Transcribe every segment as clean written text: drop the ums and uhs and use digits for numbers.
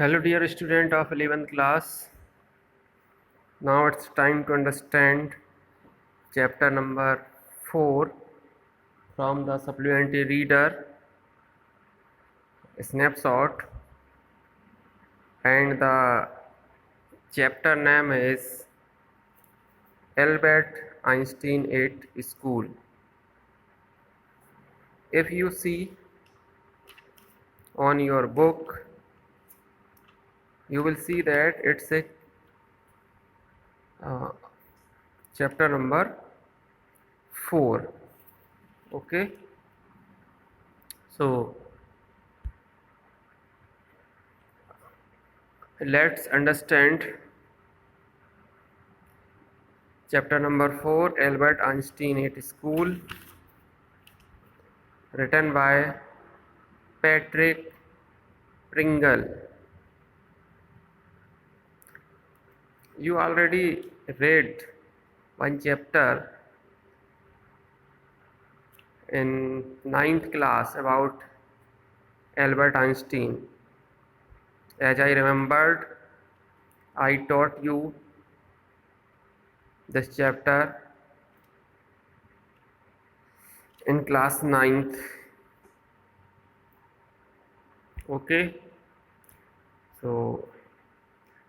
Hello dear student of 11th class. Now it's time to understand chapter number 4 from the supplementary reader snapshot, and the chapter name is Albert Einstein at School. If you see on your book, you will see that it's a chapter number 4. Okay, so let's understand chapter number 4, Albert Einstein at School, written by Patrick Pringle. You already read one chapter in 9th class about Albert Einstein. As I remembered, I taught you this chapter in class 9th. Okay, so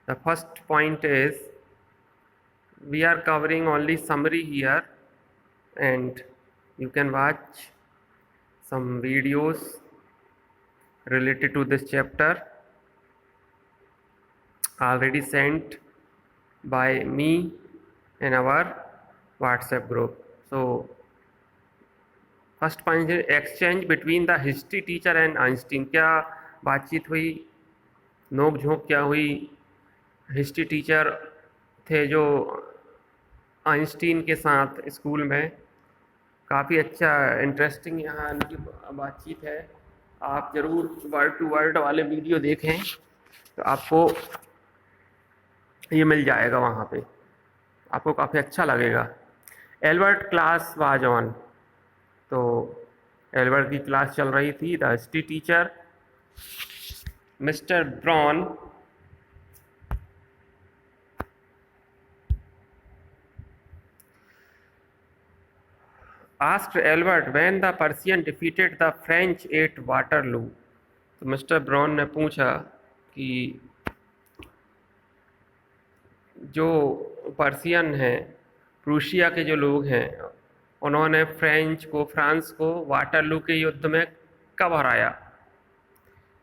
the first point is we are covering only summary here, and you can watch some videos related to this chapter already sent by me in our WhatsApp group. So first point is exchange between the history teacher and Einstein. क्या बातचीत हुई, नोक झोंक क्या हुई? History teacher थे जो Einstein के साथ स्कूल में, काफ़ी अच्छा इंटरेस्टिंग यहाँ इनकी बातचीत है। आप ज़रूर वर्ड टू वर्ड वाले वीडियो देखें तो आपको ये मिल जाएगा, वहाँ पे आपको काफ़ी अच्छा लगेगा। एल्बर्ट क्लास वाज ऑन, तो एल्बर्ट की क्लास चल रही थी। The history teacher mister brown asked Albert when the Persian defeated the French at Waterloo. तो मिस्टर ब्राउन ने पूछा कि जो पर्सियन हैं, प्रूशिया के जो लोग हैं, उन्होंने फ्रांस को वाटरलू के युद्ध में कब हराया?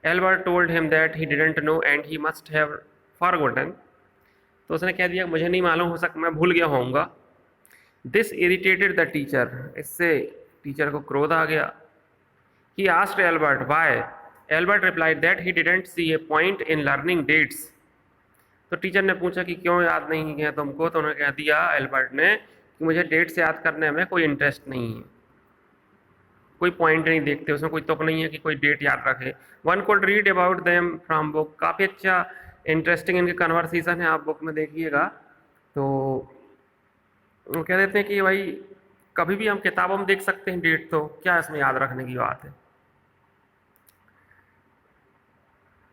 Albert told him that he didn't know and he must have forgotten. तो उसने कह दिया मुझे नहीं मालूम, हो सकता मैं भूल गया होऊंगा। दिस इरिटेटेड द टीचर, इससे टीचर को क्रोध आ गया। He asked Albert why. Albert replied that he didn't see a point in learning dates. तो टीचर ने पूछा कि क्यों याद नहीं है तुमको? तो उन्होंने कह दिया एल्बर्ट ने कि मुझे डेट्स याद करने में कोई इंटरेस्ट नहीं है, कोई पॉइंट नहीं देखते, उसमें कोई तुक नहीं है कि कोई डेट याद रखे। One could read about them from book. काफ़ी अच्छा इंटरेस्टिंग इनके कन्वर्सेशन है, आप बुक में देखिएगा। तो वो कह देते हैं कि भाई कभी भी हम किताबों में देख सकते हैं डेट, तो क्या इसमें याद रखने की बात है।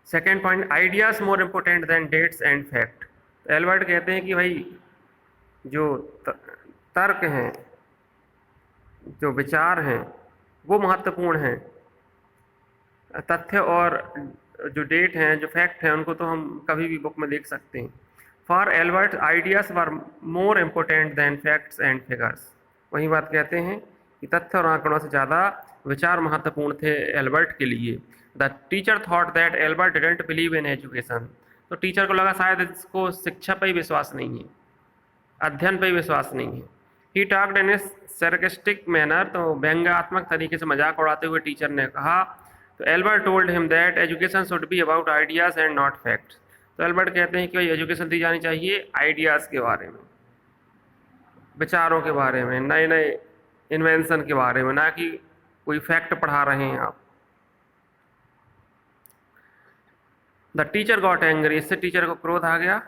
Second point, ideas more important than dates and fact. तो एल्बर्ट कहते हैं कि भाई जो तर्क हैं, जो विचार हैं, वो महत्वपूर्ण हैं। तथ्य और जो डेट हैं, जो फैक्ट हैं, उनको तो हम कभी भी बुक में देख सकते हैं। For Albert ideas were more important than facts and figures. वही बात कहते हैं कि तथ्य और आंकड़ों से ज़्यादा विचार महत्वपूर्ण थे एल्बर्ट के लिए। The teacher thought that Albert didn't believe in education. तो टीचर को लगा शायद इसको शिक्षा पर ही विश्वास नहीं है, अध्ययन पर ही विश्वास नहीं है। He talked in A sarcastic manner, तो व्यंग्यात्मक तरीके से मजाक उड़ाते हुए टीचर ने कहा। तो Albert told him that education should be about ideas and not facts. तो एल्बर्ट कहते हैं कि भाई एजुकेशन दी जानी चाहिए आइडियाज़ के बारे में, विचारों के बारे में, नए नए इन्वेंशन के बारे में, ना कि कोई फैक्ट पढ़ा रहे हैं आप। द टीचर गॉट एंग्री, इससे टीचर को क्रोध आ गया।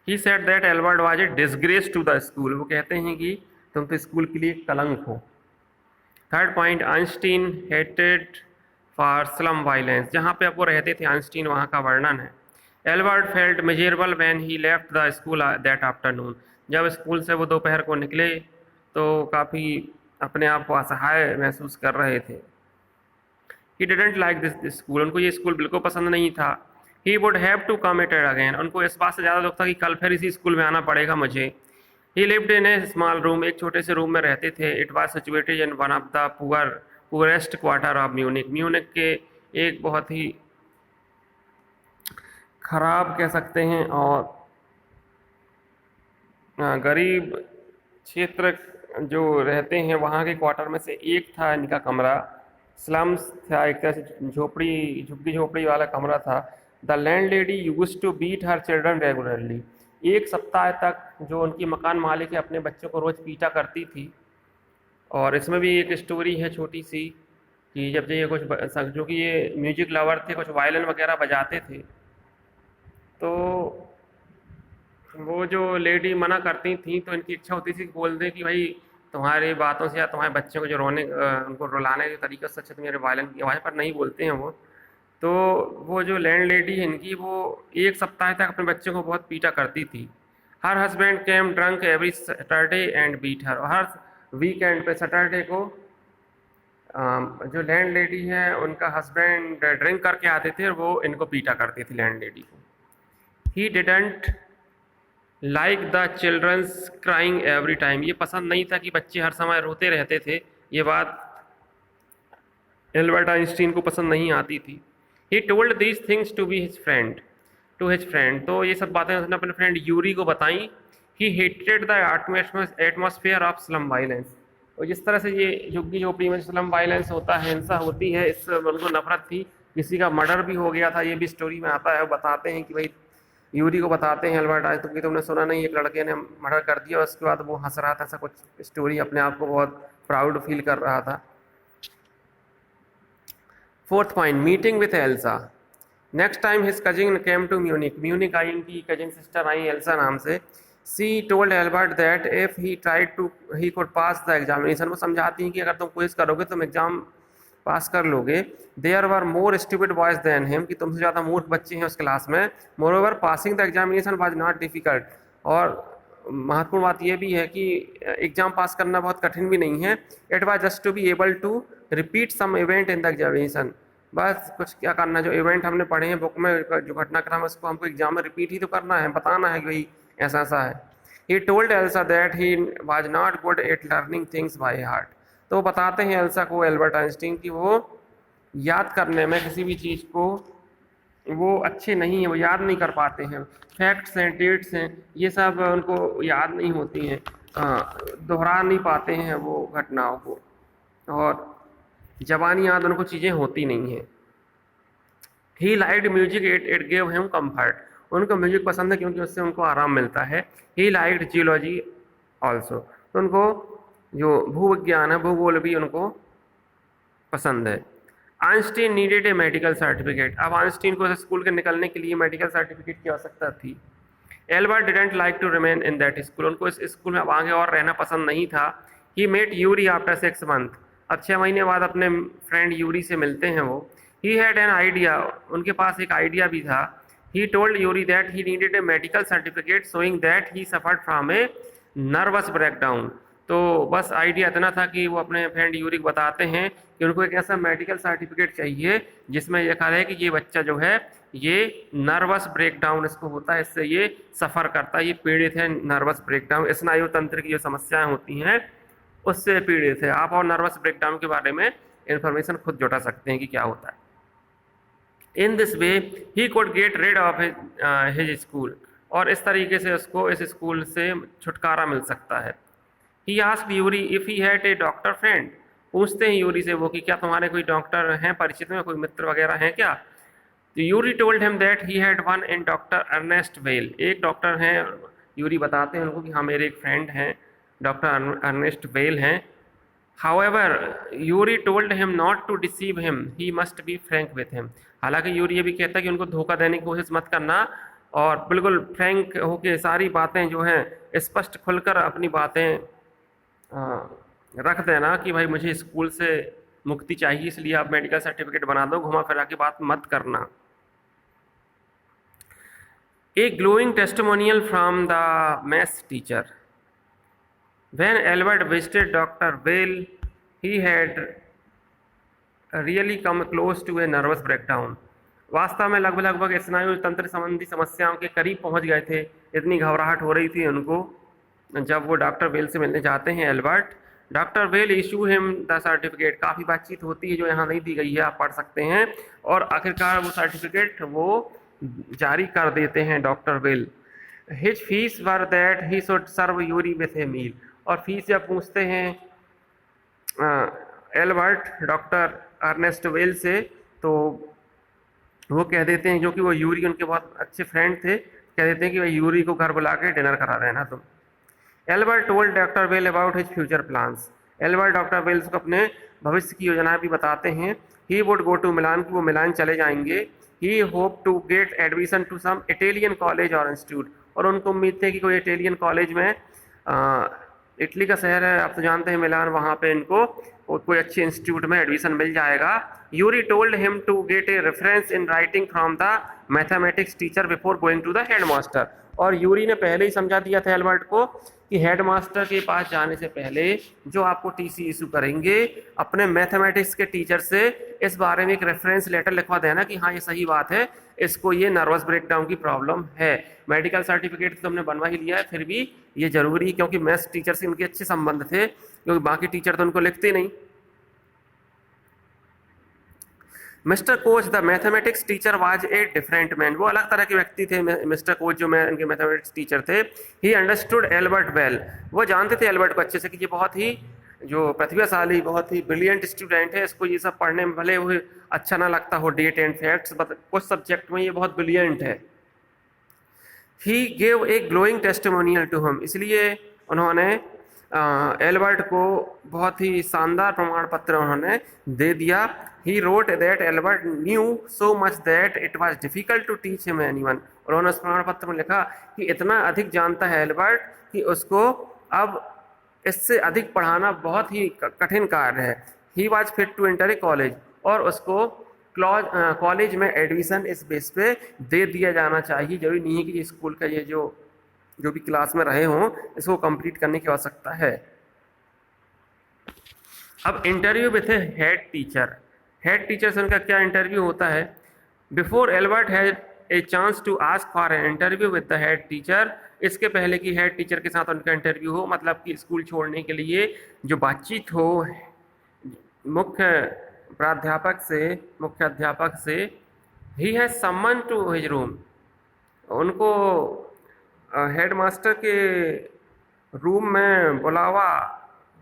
He said that Albert was a disgrace to the school. वो कहते हैं कि तुम तो स्कूल के लिए कलंक हो। Third point, Einstein hated for slum violence, जहाँ पे अब वो रहते थे आइंस्टीन, वहाँ का वर्णन है। Albert felt miserable when he left the school that afternoon, जब स्कूल से वो दोपहर को निकले तो काफ़ी अपने आप को असहाय महसूस कर रहे थे। He didn't like this school, उनको ये स्कूल बिल्कुल पसंद नहीं था। He would have to come it again, उनको इस बात से ज़्यादा दुख था कि कल फिर इसी स्कूल में आना पड़ेगा मुझे। ही lived in A small room, एक छोटे से रूम में रहते थे। It was situated in one of the poorest quarter of Munich, Munich के एक बहुत ही खराब कह सकते हैं और गरीब क्षेत्र जो रहते हैं वहाँ के क्वार्टर में से एक था इनका कमरा। स्लम्स था, एक तरह से झोपड़ी, झुग्गी झोपड़ी वाला कमरा था। The land lady use to beat her children regularly, एक सप्ताह तक जो उनकी मकान मालिक है अपने बच्चों को रोज़ पीटा करती थी। और इसमें भी एक स्टोरी है छोटी सी कि जब ये कुछ जो कि ये म्यूजिक लवर थे, कुछ वायलिन वगैरह बजाते थे, तो वो जो लेडी मना करती थी तो इनकी इच्छा होती थी कि बोल दें कि भाई तुम्हारी बातों से या तुम्हारे बच्चों को जो रोने उनको रुलाने के तरीके से अच्छा मेरे वायलिन की आवाज़ पर नहीं बोलते हैं वो। तो वो जो लैंड लेडी है इनकी, वो एक सप्ताह तक अपने बच्चों को बहुत पीटा करती थी। Her husband came drunk every Saturday and beat her, हर वीकेंड पे सैटरडे को जो लैंड लेडी है उनका हस्बैंड ड्रिंक करके आते थे और वो इनको पीटा करती थी लैंड लेडी को। He didn't like the childrens crying every time, ये पसंद नहीं था कि बच्चे हर समय रोते रहते थे, ये बात एल्बर्ट आइंस्टीन को पसंद नहीं आती थी। He told these things to be his friend, to his friend, तो ये सब बातें उसने अपने फ्रेंड यूरी को बताई। He hated the atmosphere of slum violence, और जिस तरह से ये झुग्गी झोपड़ी में स्लम वायलेंस होता है, हिंसा होती है, इससे उनको नफरत थी। किसी का मर्डर भी हो गया था, ये भी स्टोरी में आता है। बताते हैं कि भाई यूरी को बताते हैं एल्बर्ट आइंस्टीन, क्योंकि तुमने सुना नहीं एक लड़के ने मर्डर कर दिया और उसके बाद वो हंस रहा था, ऐसा कुछ स्टोरी, अपने आप को बहुत प्राउड फील कर रहा था। Fourth point, meeting with Elsa. Next time his cousin came to Munich, Munich आई, इनकी कजिन सिस्टर आई एल्सा नाम से। She told Albert that if he tried to he could pass the examination, वो समझाती हैं कि अगर तुम क्विज करोगे तुम एग्जाम पास कर लोगे। There were more stupid boys than him, कि तुमसे ज़्यादा मूर्ख बच्चे हैं उस क्लास में। More over passing the examination was not difficult, और महत्वपूर्ण बात यह भी है कि एग्जाम पास करना बहुत कठिन भी नहीं है। It was just to be able to repeat some event in the examination, बस कुछ क्या करना, जो इवेंट हमने पढ़े हैं बुक में, जो घटनाक्रम है उसको हमको एग्जाम में रिपीट ही तो करना है, बताना है कि भाई ऐसा ऐसा है। He told Elsa that he was not good at learning things by heart, तो बताते हैं एल्सा को एल्बर्ट आइंस्टीन कि वो याद करने में किसी भी चीज़ को वो अच्छे नहीं हैं, वो याद नहीं कर पाते हैं। फैक्ट्स हैं, डेट्स हैं, ये सब उनको याद नहीं होती हैं, दोहरा नहीं पाते हैं वो घटनाओं को, और जबानी याद उनको चीज़ें होती नहीं हैं। He liked music, it gave him comfort, उनको म्यूजिक पसंद है क्योंकि उससे उनको आराम मिलता है। ही लाइक्ड जियोलॉजी ऑल्सो, तो उनको जो भूविज्ञान है, भूगोल भी उनको पसंद है। Einstein needed a medical certificate, अब आइंस्टीन को स्कूल के निकलने के लिए मेडिकल सर्टिफिकेट की आवश्यकता थी। Albert didn't like to remain in that school, उनको इस स्कूल में अब आगे और रहना पसंद नहीं था। He met Yuri after 6 month, अब 6 महीने बाद अपने फ्रेंड यूरी से मिलते हैं वो। ही हैड एन आइडिया, उनके पास एक आइडिया भी था। He told Yuri that he needed a medical certificate showing that he suffered from a nervous breakdown, तो बस आइडिया इतना था कि वो अपने फ्रेंड यूरी को बताते हैं कि उनको एक ऐसा मेडिकल सर्टिफिकेट चाहिए जिसमें लिखा रहे कि ये बच्चा जो है ये नर्वस ब्रेकडाउन इसको होता है, इससे ये सफ़र करता है, ये पीड़ित है नर्वस ब्रेकडाउन, स्नायु तंत्र की जो समस्याएं होती हैं उससे पीड़ित है। आप और नर्वस ब्रेकडाउन के बारे में इंफॉर्मेशन खुद जुटा सकते हैं कि क्या होता है। In this way he could get rid of his school, और इस तरीके से उसको इस स्कूल से छुटकारा मिल सकता है। He asked Yuri if he had a doctor friend, पूछते हैं यूरी से वो कि क्या तुम्हारे कोई डॉक्टर हैं परिचित में, कोई मित्र वगैरह हैं क्या। तो Yuri told him that he had one in doctor Ernest Weil, एक डॉक्टर हैं, यूरी बताते हैं उनको कि हाँ मेरे एक फ्रेंड हैं डॉक्टर अर्नेस्ट वेल हैं। However Yuri told him not to deceive him, he must be frank with him, हालांकि यूरी ये भी कहता है कि उनको धोखा देने की कोशिश मत करना और बिल्कुल फ्रैंक होके सारी बातें जो हैं स्पष्ट खुलकर अपनी बातें रख देना कि भाई मुझे स्कूल से मुक्ति चाहिए, इसलिए आप मेडिकल सर्टिफिकेट बना दो, घुमा फिरा के बात मत करना। A glowing testimonial from the maths teacher. When Albert visited Dr. Weil, he had really come close to a nervous breakdown. वास्तव में लगभग स्नायु तंत्र संबंधी समस्याओं के करीब पहुंच गए थे, इतनी घबराहट हो रही थी उनको जब वो डॉक्टर वेल से मिलने जाते हैं Albert. Doctor well issue him the certificate, काफ़ी बातचीत होती है जो यहाँ नहीं दी गई है, आप पढ़ सकते हैं, और आखिरकार वो सर्टिफिकेट वो जारी कर देते हैं doctor Weil. His fees were that he should serve Yuri with a meal, और फीस जब पूछते हैं एल्बर्ट डॉक्टर अर्नेस्ट वेल से, तो वो कह देते हैं, जो कि वो यूरी उनके बहुत अच्छे फ्रेंड थे, कह देते हैं कि भाई यूरी को घर बुला के डिनर करा देना तुम। Albert told doctor Weil about his future plans. Albert doctor Weils को अपने भविष्य की योजना भी बताते हैं। He would go to Milan, कि वो मिलान चले जाएंगे। He hope to get admission to some Italian college और इंस्टीट्यूट, और उनको उम्मीद थी कि कोई इटालियन कॉलेज में, इटली का शहर है आप तो जानते हैं मिलान, वहाँ पे इनको कोई अच्छे इंस्टीट्यूट में एडमिशन मिल जाएगा। Yuri told him to get a reference in writing from the mathematics teacher before going to the headmaster, और यूरी ने पहले ही समझा दिया था एल्बर्ट को कि हेडमास्टर के पास जाने से पहले जो आपको टीसी इशू करेंगे, अपने मैथमेटिक्स के टीचर से इस बारे में एक रेफरेंस लेटर लिखवा देना कि हाँ ये सही बात है, इसको ये नर्वस ब्रेकडाउन की प्रॉब्लम है। मेडिकल सर्टिफिकेट तो हमने बनवा ही लिया है, फिर भी ये जरूरी, क्योंकि मैथ्स टीचर से इनके अच्छे संबंध थे, क्योंकि बाकी टीचर तो उनको लिखते नहीं। Mister coach the mathematics teacher was a different man, वो अलग तरह के व्यक्ति थे मिस्टर कोच जो इनके मैथमेटिक्स टीचर थे। ही अंडरस्टूड एल्बर्ट वेल, वो जानते थे एल्बर्ट को अच्छे से कि ये बहुत ही जो प्रतिभाशाली, बहुत ही ब्रिलियंट स्टूडेंट है, इसको ये सब पढ़ने में भले वो अच्छा ना लगता हो डेट एंड फैक्ट्स, बट कुछ सब्जेक्ट में ये बहुत ब्रिलियंट है। He gave a glowing testimonial to him, इसलिए उन्होंने एल्बर्ट को बहुत ही शानदार प्रमाण पत्र उन्होंने दे दिया। He wrote that Albert knew so much that it was difficult to teach him anyone, उन्होंने उस प्रमाण पत्र में लिखा कि इतना अधिक जानता है एल्बर्ट कि उसको अब इससे अधिक पढ़ाना बहुत ही कठिन कार्य है। He was fit to enter a college, और उसको कॉलेज में एडमिशन इस बेस पे दे दिया जाना चाहिए, जरूरी नहीं है कि स्कूल का ये जो भी क्लास में रहे हों इसको कंप्लीट करने की आवश्यकता है। अब interview with a head teacher, head teacher से उनका क्या इंटरव्यू होता है। Before Albert had a chance to ask for an interview with the head teacher, इसके पहले कि हेड टीचर के साथ उनका इंटरव्यू हो, मतलब कि स्कूल छोड़ने के लिए जो बातचीत हो मुख्य अध्यापक से, he has someone to his room, उनको हेडमास्टर के रूम में बुलावा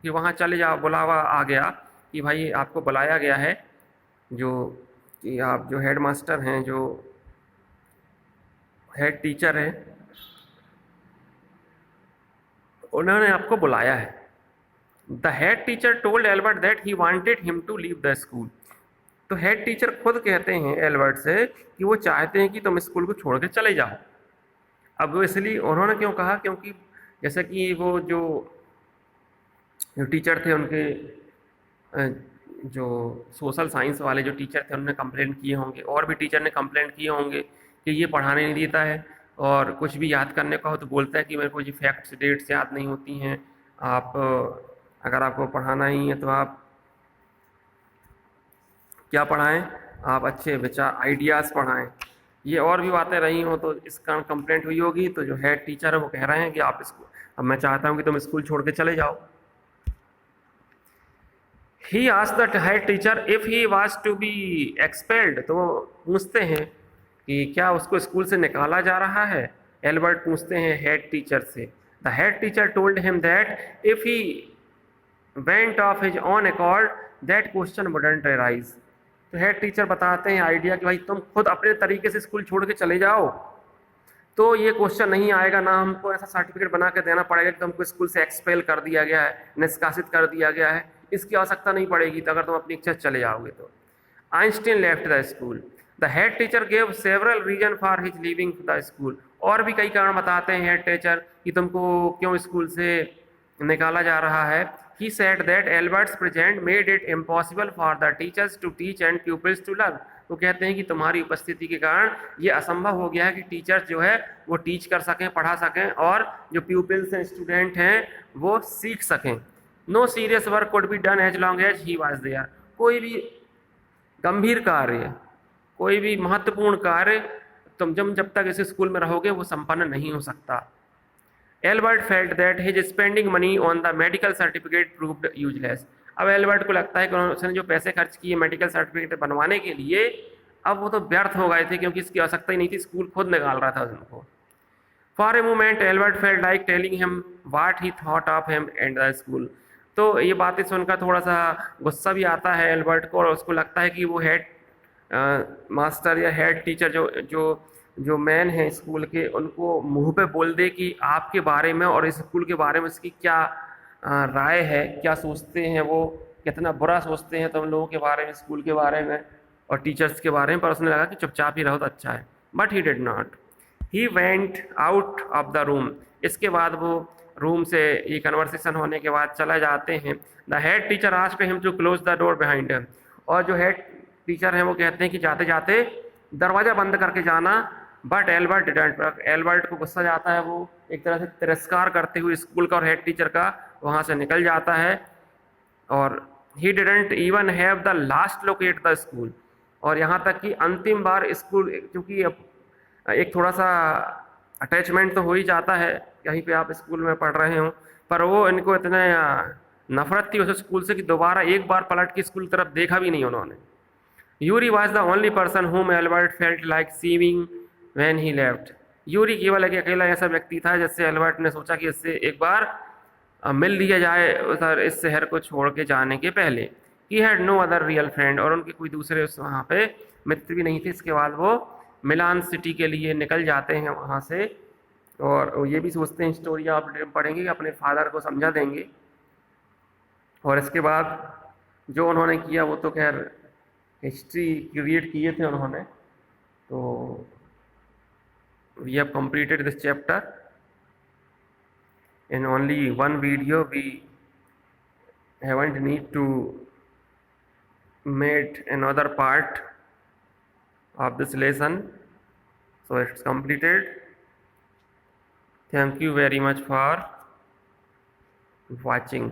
कि वहाँ चले जाओ, बुलावा आ गया कि भाई आपको बुलाया गया है, कि आप जो हेडमास्टर हैं, जो हेड टीचर हैं, उन्होंने आपको बुलाया है। The head teacher told Albert that he wanted him to leave the school, तो हेड टीचर खुद कहते हैं एल्बर्ट से कि वो चाहते हैं कि तुम स्कूल को छोड़ के चले जाओ। अब वो इसलिए उन्होंने क्यों कहा, क्योंकि जैसे कि वो जो टीचर थे उनके जो सोशल साइंस वाले जो टीचर थे उन्होंने कंप्लेंट किए होंगे, और भी टीचर ने कंप्लेंट किए होंगे कि ये पढ़ाने नहीं देता है, और कुछ भी याद करने का हो तो बोलता है कि मेरे को ये फैक्ट्स डेट्स याद नहीं होती हैं, आप अगर आपको पढ़ाना ही है तो आप क्या पढ़ाएं, आप अच्छे विचार आइडियाज़ पढ़ाएं। ये और भी बातें रही हों तो इस कारण कंप्लेंट हुई होगी, तो जो हेड टीचर है वो कह रहे हैं कि आप इसको, अब मैं चाहता हूं कि तुम स्कूल छोड़ के चले जाओ। He asked the head teacher if he was to be expelled, तो वो पूछते हैं कि क्या उसको स्कूल से निकाला जा रहा है। एल्बर्ट पूछते हैं हेड टीचर से। The head teacher told him that if he went of his on accord that question wouldn't arise, तो हेड टीचर बताते हैं आइडिया कि भाई तुम खुद अपने तरीके से स्कूल छोड़ के चले जाओ तो ये क्वेश्चन नहीं आएगा, ना हमको ऐसा सर्टिफिकेट बना के देना पड़ेगा कि तुमको स्कूल से एक्सपेल कर दिया गया है, निष्कासित कर दिया गया है, इसकी आवश्यकता नहीं पड़ेगी तो अगर तुम अपनी इच्छा से चले जाओगे तो। Einstein left the school, the head teacher gave several reason for his leaving the school, और भी कई कारण बताते हैं हेड टीचर कि तुमको क्यों स्कूल से निकाला जा रहा है। He said that Albert's presence made it impossible for the teachers to teach and pupils to learn. वो कहते हैं कि तुम्हारी उपस्थिति के कारण ये असंभव हो गया है कि टीचर्स जो है वो टीच कर सकें, पढ़ा सकें, और जो प्यूपिल्स हैं, स्टूडेंट हैं, वो सीख सकें. No serious work could be done as long as he was there. कोई भी गंभीर कार्य, कोई भी महत्वपूर्ण कार्य तुम जब तक इस स्कूल में रहोगे वो संपन्न नहीं हो सकता. Albert felt that his spending money on the medical certificate proved useless. अब एल्बर्ट को लगता है कि उसने जो पैसे खर्च किए मेडिकल सर्टिफिकेट बनवाने के लिए, अब वो तो व्यर्थ हो गए थे क्योंकि इसकी आवश्यकता ही नहीं थी, स्कूल खुद निकाल रहा था उनको. For a moment Albert felt like telling him what he thought of him and the school. तो ये बातें सुनकर थोड़ा सा गुस्सा भी आता है एल्बर्ट को, और उसको लगता है कि वो हेड मास्टर या हेड टीचर जो मैन है स्कूल के, उनको मुंह पे बोल दे कि आपके बारे में और इस स्कूल के बारे में उसकी क्या राय है, क्या सोचते हैं, वो कितना बुरा सोचते हैं तुम लोगों के बारे में, स्कूल के बारे में और टीचर्स के बारे में. पर उसने लगा कि चुपचाप ही रहो तो अच्छा है. But he did not. He went out of the room. इसके बाद वो रूम से ये कन्वर्सेशन होने के बाद चले जाते हैं. The head teacher asked him to close the door behind him. और जो हेड टीचर हैं वो कहते हैं कि जाते जाते दरवाज़ा बंद करके जाना. But Albert didn't. एल्बर्ट को गुस्सा जाता है, वो एक तरह से तिरस्कार करते हुए स्कूल का और हेड टीचर का वहाँ से निकल जाता है. और he didn't even have the last locate the school. और यहाँ तक कि अंतिम बार स्कूल, क्योंकि एक थोड़ा सा अटैचमेंट तो हो ही जाता है कहीं पे आप स्कूल में पढ़ रहे हो, पर वो इनको इतने नफरत थी उस स्कूल से कि दोबारा एक बार पलट के स्कूल की तरफ देखा भी नहीं उन्होंने. Yuri was the only person whom Albert felt like seeing when he left. Yuri केवल एक अकेला ऐसा व्यक्ति था जिससे एल्बर्ट ने सोचा कि इससे एक बार मिल लिया जाए उधर इस शहर को छोड़ के जाने के पहले. He had no other real friend. और उनके कोई दूसरे वहाँ पे मित्र भी नहीं थे. इसके बाद वो मिलान सिटी के लिए निकल जाते हैं वहाँ से, और ये भी सोचते हैं स्टोरी आप पढ़ेंगे कि अपने फादर को समझा देंगे. और इसके बाद जो उन्होंने किया वो तो खैर हिस्ट्री क्रिएट किए थे उन्होंने. तो we have completed this chapter in only one video. We haven't need to made another part of this lesson, so it's completed. Thank you very much for watching.